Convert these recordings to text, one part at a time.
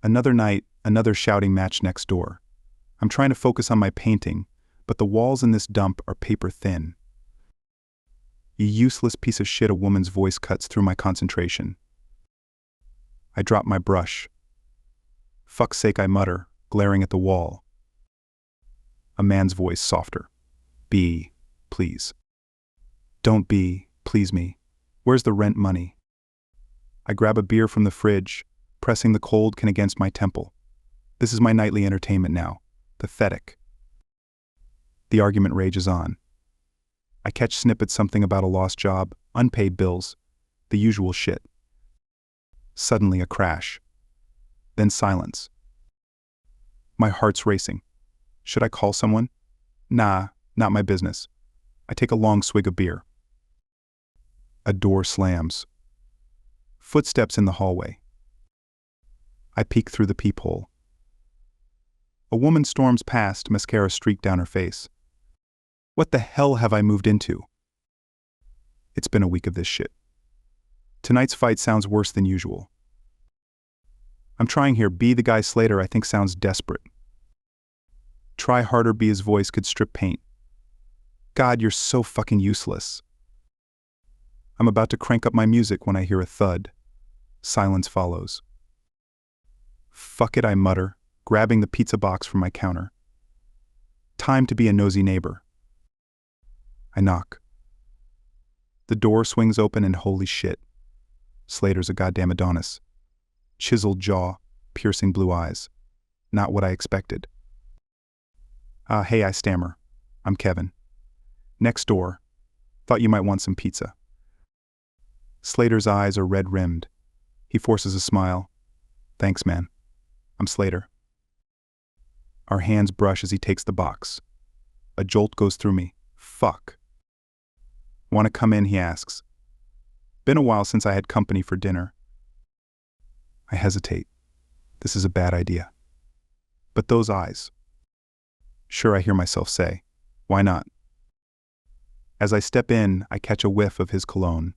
Another night, another shouting match next door. I'm trying to focus on my painting, but the walls in this dump are paper thin. You useless piece of shit, a woman's voice cuts through my concentration. I drop my brush. Fuck's sake, I mutter, glaring at the wall. A man's voice, softer. B, please. Don't be, please me. Where's the rent money? I grab a beer from the fridge, pressing the cold can against my temple. This is my nightly entertainment now. Pathetic. The argument rages on. I catch snippets, something about a lost job, unpaid bills, the usual shit. Suddenly a crash. Then silence. My heart's racing. Should I call someone? Nah, not my business. I take a long swig of beer. A door slams. Footsteps in the hallway. I peek through the peephole. A woman storms past, mascara streaked down her face. What the hell have I moved into? It's been a week of this shit. Tonight's fight sounds worse than usual. I'm trying here, be the guy Slater I think sounds desperate. Try harder, be his voice could strip paint. God, you're so fucking useless. I'm about to crank up my music when I hear a thud. Silence follows. Fuck it, I mutter, grabbing the pizza box from my counter. Time to be a nosy neighbor. I knock. The door swings open and holy shit. Slater's a goddamn Adonis. Chiseled jaw, piercing blue eyes. Not what I expected. Hey, I stammer. I'm Kevin. Next door. Thought you might want some pizza. Slater's eyes are red-rimmed. He forces a smile. Thanks, man. I'm Slater. Our hands brush as he takes the box. A jolt goes through me. Fuck. Want to come in, he asks. Been a while since I had company for dinner. I hesitate. This is a bad idea. But those eyes. Sure, I hear myself say. Why not? As I step in, I catch a whiff of his cologne.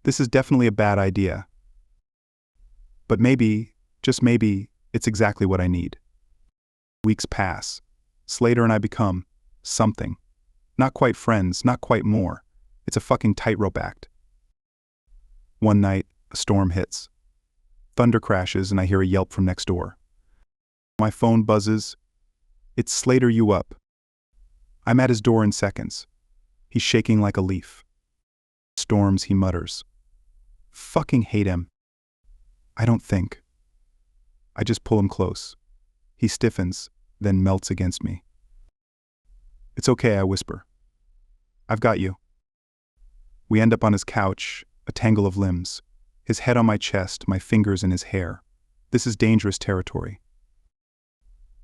This is definitely a bad idea. But maybe, just maybe, it's exactly what I need. Weeks pass. Slater and I become something. Not quite friends, not quite more. It's a fucking tightrope act. One night, a storm hits. Thunder crashes and I hear a yelp from next door. My phone buzzes. It's Slater, you up? I'm at his door in seconds. He's shaking like a leaf. Storms, he mutters. Fucking hate him. I don't think. I just pull him close. He stiffens, then melts against me. It's okay, I whisper. I've got you. We end up on his couch, a tangle of limbs. His head on my chest, my fingers in his hair. This is dangerous territory.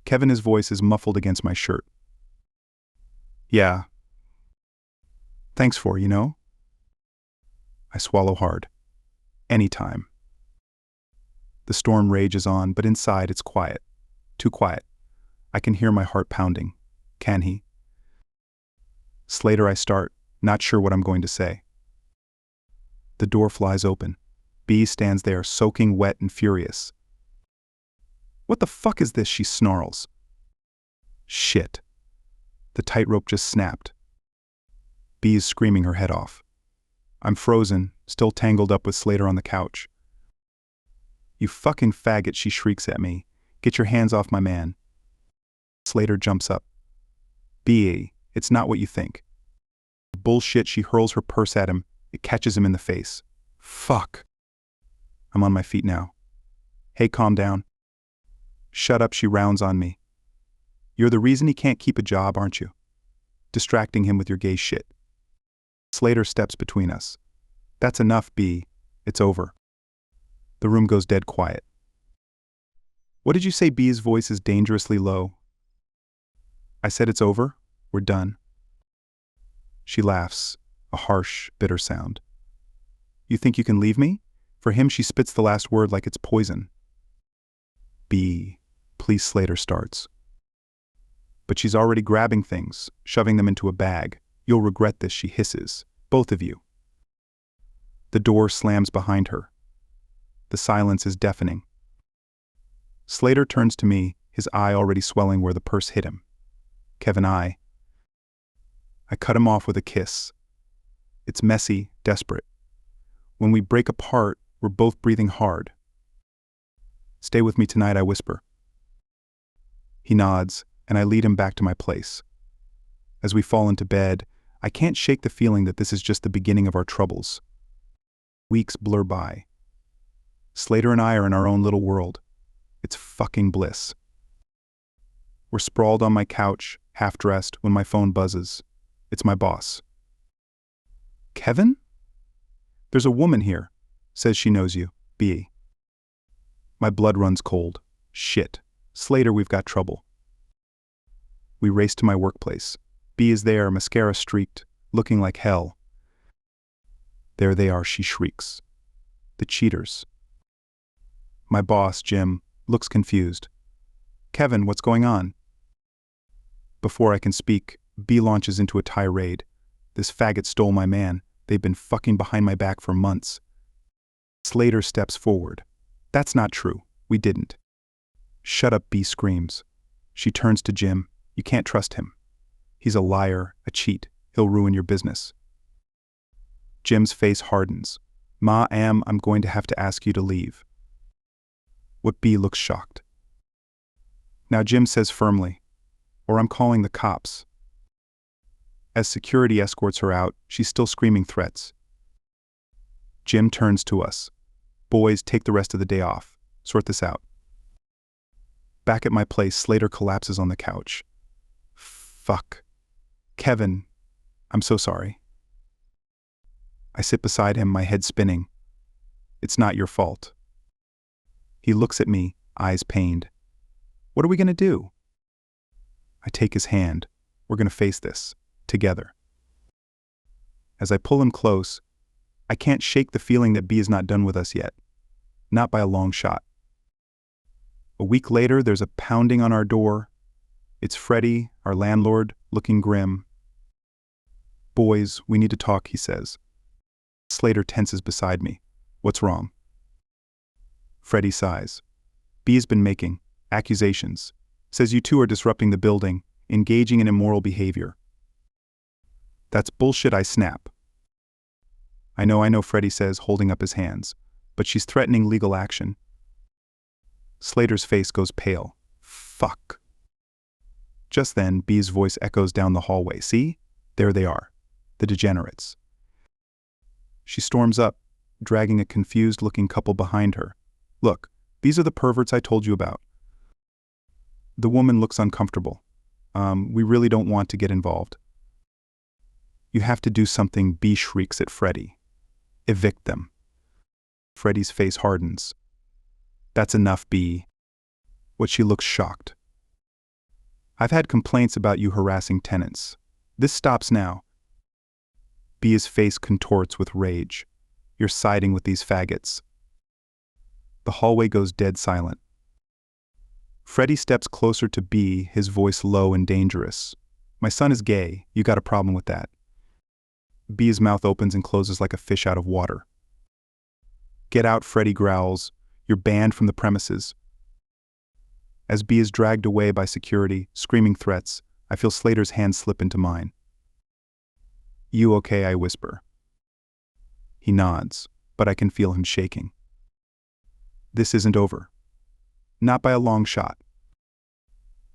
Kevin, his voice is muffled against my shirt. Yeah. Thanks for, you know? I swallow hard. Anytime. The storm rages on, but inside it's quiet. Too quiet. I can hear my heart pounding. Can he? Slater, I start, not sure what I'm going to say. The door flies open. B stands there, soaking wet and furious. What the fuck is this? She snarls. Shit. The tightrope just snapped. B is screaming her head off. I'm frozen, still tangled up with Slater on the couch. You fucking faggot, she shrieks at me. Get your hands off my man. Slater jumps up. B, it's not what you think. Bullshit, she hurls her purse at him. It catches him in the face. Fuck. I'm on my feet now. Hey, calm down. Shut up, she rounds on me. You're the reason he can't keep a job, aren't you? Distracting him with your gay shit. Slater steps between us. That's enough, B. It's over. The room goes dead quiet. What did you say? B's voice is dangerously low. I said it's over. We're done. She laughs, a harsh, bitter sound. You think you can leave me? For him, she spits the last word like it's poison. B, please, Slater starts. But she's already grabbing things, shoving them into a bag. You'll regret this, she hisses. Both of you. The door slams behind her. The silence is deafening. Slater turns to me, his eye already swelling where the purse hit him. Kevin, I cut him off with a kiss. It's messy, desperate. When we break apart, we're both breathing hard. Stay with me tonight, I whisper. He nods, and I lead him back to my place. As we fall into bed, I can't shake the feeling that this is just the beginning of our troubles. Weeks blur by. Slater and I are in our own little world. It's fucking bliss. We're sprawled on my couch, half-dressed, when my phone buzzes. It's my boss. Kevin? There's a woman here. Says she knows you. B. My blood runs cold. Shit. Slater, we've got trouble. We race to my workplace. B is there, mascara streaked, looking like hell. There they are, she shrieks. The cheaters. My boss, Jim, looks confused. Kevin, what's going on? Before I can speak, B launches into a tirade. This faggot stole my man. They've been fucking behind my back for months. Slater steps forward. That's not true. We didn't. Shut up, B screams. She turns to Jim. You can't trust him. He's a liar, a cheat. He'll ruin your business. Jim's face hardens. I'm going to have to ask you to leave. What B looks shocked. Now Jim says firmly, or I'm calling the cops. As security escorts her out, she's still screaming threats. Jim turns to us. Boys, take the rest of the day off. Sort this out. Back at my place, Slater collapses on the couch. Fuck. Kevin, I'm so sorry. I sit beside him, my head spinning. It's not your fault. He looks at me, eyes pained. What are we going to do? I take his hand. We're going to face this, together. As I pull him close, I can't shake the feeling that B is not done with us yet. Not by a long shot. A week later, there's a pounding on our door. It's Freddie, our landlord, looking grim. Boys, we need to talk, he says. Slater tenses beside me. What's wrong? Freddie sighs. B's been making accusations. Says you two are disrupting the building, engaging in immoral behavior. That's bullshit, I snap. I know, Freddie says, holding up his hands. But she's threatening legal action. Slater's face goes pale. Fuck. Just then, B's voice echoes down the hallway. See? There they are. The degenerates. She storms up, dragging a confused-looking couple behind her. Look, these are the perverts I told you about. The woman looks uncomfortable. We really don't want to get involved. You have to do something, B shrieks at Freddie. Evict them. Freddie's face hardens. That's enough, B. What she looks shocked. I've had complaints about you harassing tenants. This stops now. B's face contorts with rage. You're siding with these faggots. The hallway goes dead silent. Freddie steps closer to B, his voice low and dangerous. My son is gay. You got a problem with that? B's mouth opens and closes like a fish out of water. Get out, Freddie growls. You're banned from the premises. As B is dragged away by security, screaming threats, I feel Slater's hand slip into mine. You okay? I whisper. He nods, but I can feel him shaking. This isn't over. Not by a long shot.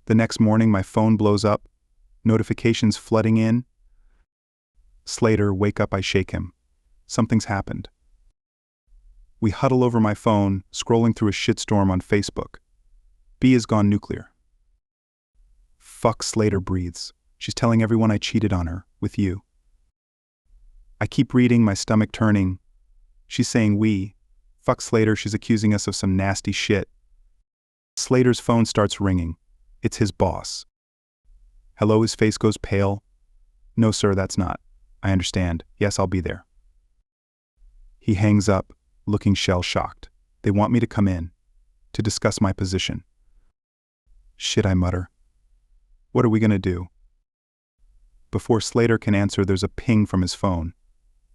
The next morning, my phone blows up, notifications flooding in. Slater, wake up, I shake him. Something's happened. We huddle over my phone, scrolling through a shitstorm on Facebook. B has gone nuclear. Fuck, Slater breathes. She's telling everyone I cheated on her, with you. I keep reading, my stomach turning. She's saying we. Fuck Slater, she's accusing us of some nasty shit. Slater's phone starts ringing. It's his boss. Hello, his face goes pale. No, sir, that's not. I understand. Yes, I'll be there. He hangs up, looking shell-shocked. They want me to come in, to discuss my position. Shit, I mutter. What are we gonna do? Before Slater can answer, there's a ping from his phone.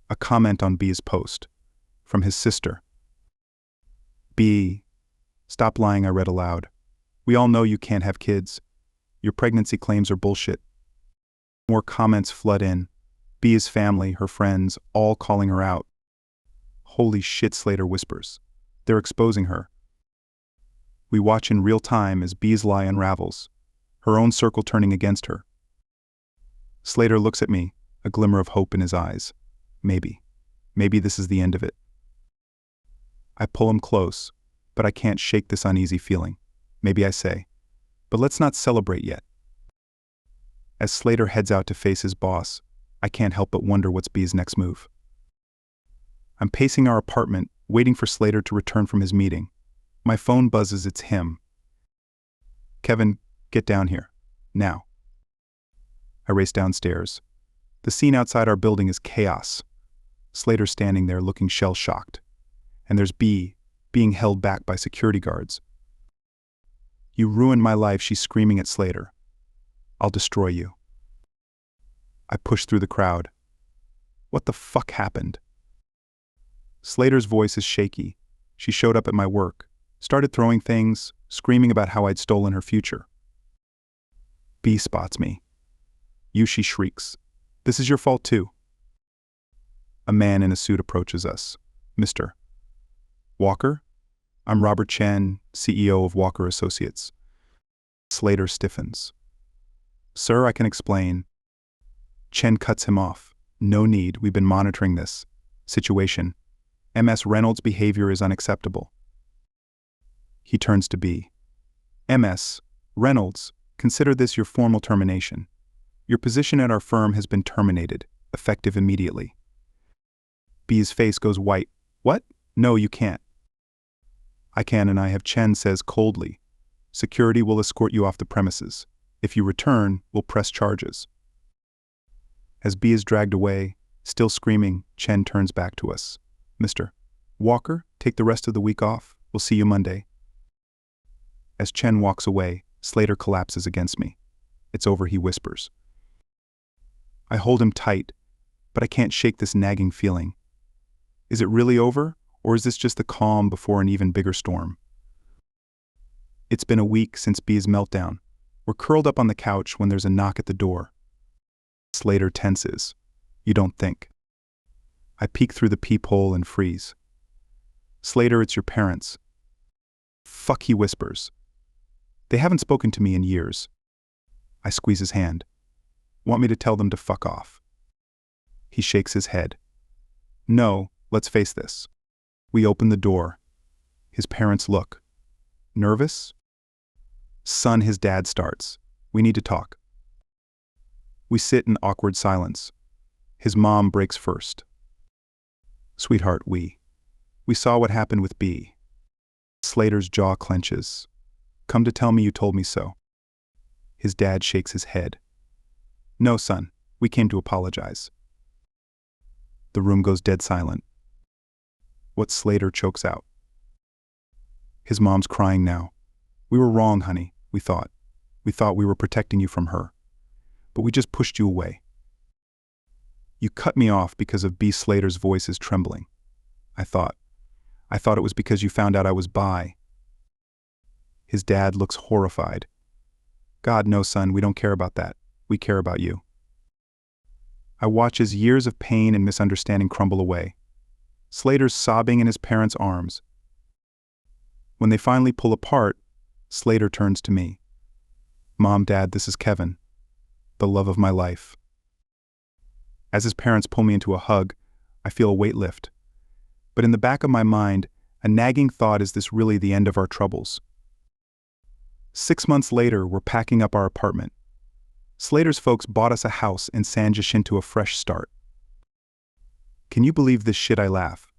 A comment on B's post. From his sister. B. Stop lying, I read aloud. We all know you can't have kids. Your pregnancy claims are bullshit. More comments flood in. Bea's family, her friends, all calling her out. Holy shit, Slater whispers. They're exposing her. We watch in real time as Bea's lie unravels, her own circle turning against her. Slater looks at me, a glimmer of hope in his eyes. Maybe this is the end of it. I pull him close, but I can't shake this uneasy feeling. Maybe I say, but let's not celebrate yet. As Slater heads out to face his boss, I can't help but wonder what's Bea's next move. I'm pacing our apartment, waiting for Slater to return from his meeting. My phone buzzes, it's him. Kevin, get down here. Now. I race downstairs. The scene outside our building is chaos. Slater's standing there looking shell-shocked. And there's Bea, being held back by security guards. You ruined my life, she's screaming at Slater. I'll destroy you. I push through the crowd. What the fuck happened? Slater's voice is shaky. She showed up at my work, started throwing things, screaming about how I'd stolen her future. Bea spots me. You, she shrieks. This is your fault too. A man in a suit approaches us. Mr. Walker? I'm Robert Chen, CEO of Walker Associates. Slater stiffens. Sir, I can explain. Chen cuts him off. No need, we've been monitoring this situation. MS Reynolds' behavior is unacceptable. He turns to Bea. MS Reynolds, consider this your formal termination. Your position at our firm has been terminated, effective immediately. Bea's face goes white. What? No, you can't. I can, and I have, Chen says coldly. Security will escort you off the premises. If you return, we'll press charges. As Bea is dragged away, still screaming, Chen turns back to us. Mr. Walker, take the rest of the week off. We'll see you Monday. As Chen walks away, Slater collapses against me. It's over, he whispers. I hold him tight, but I can't shake this nagging feeling. Is it really over, or is this just the calm before an even bigger storm? It's been a week since Bea's meltdown. We're curled up on the couch when there's a knock at the door. Slater tenses. You don't think. I peek through the peephole and freeze. Slater, it's your parents. Fuck, he whispers. They haven't spoken to me in years. I squeeze his hand. Want me to tell them to fuck off? He shakes his head. No, let's face this. We open the door. His parents look. Nervous? Son, his dad starts. We need to talk. We sit in awkward silence. His mom breaks first. Sweetheart, we saw what happened with Bea. Slater's jaw clenches. Come to tell me you told me so. His dad shakes his head. No, son, we came to apologize. The room goes dead silent. What Slater chokes out. His mom's crying now. We were wrong, honey, we thought. We thought we were protecting you from her. But we just pushed you away. You cut me off because of Bea. Slater's voice is trembling. I thought it was because you found out I was bi. His dad looks horrified. God, no, son, we don't care about that. We care about you. I watch as years of pain and misunderstanding crumble away. Slater's sobbing in his parents' arms. When they finally pull apart, Slater turns to me. Mom, Dad, this is Kevin, the love of my life. As his parents pull me into a hug, I feel a weight lift. But in the back of my mind, a nagging thought, is this really the end of our troubles? 6 months later, we're packing up our apartment. Slater's folks bought us a house in San Jacinto, a fresh start. Can you believe this shit? I laugh,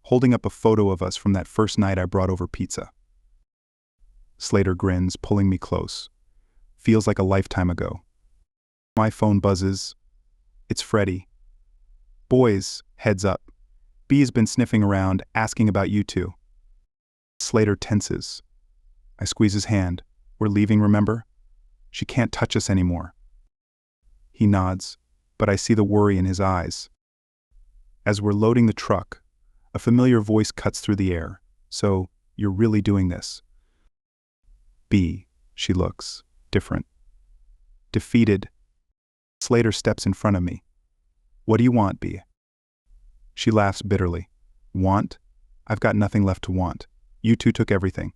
holding up a photo of us from that first night I brought over pizza. Slater grins, pulling me close. Feels like a lifetime ago. My phone buzzes. It's Freddie. Boys, heads up. Bea's been sniffing around, asking about you two. Slater tenses. I squeeze his hand. We're leaving, remember? She can't touch us anymore. He nods, but I see the worry in his eyes. As we're loading the truck, a familiar voice cuts through the air. So, you're really doing this? B. She looks different. Defeated. Slater steps in front of me. What do you want, B? She laughs bitterly. Want? I've got nothing left to want. You two took everything.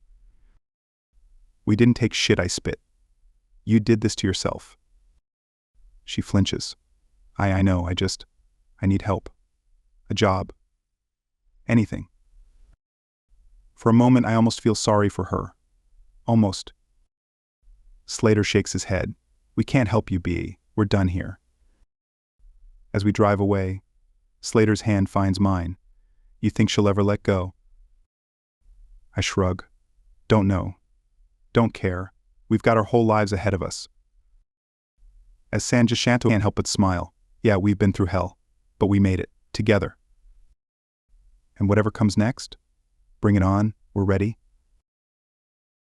We didn't take shit, I spit. You did this to yourself. She flinches. I know, I need help. A job. Anything. For a moment, I almost feel sorry for her. Almost. Slater shakes his head. We can't help you, B. We're done here. As we drive away, Slater's hand finds mine. You think she'll ever let go? I shrug. Don't know. Don't care. We've got our whole lives ahead of us. As Sanjashanto can't help but smile. Yeah, we've been through hell. But we made it. Together. And whatever comes next? Bring it on. We're ready.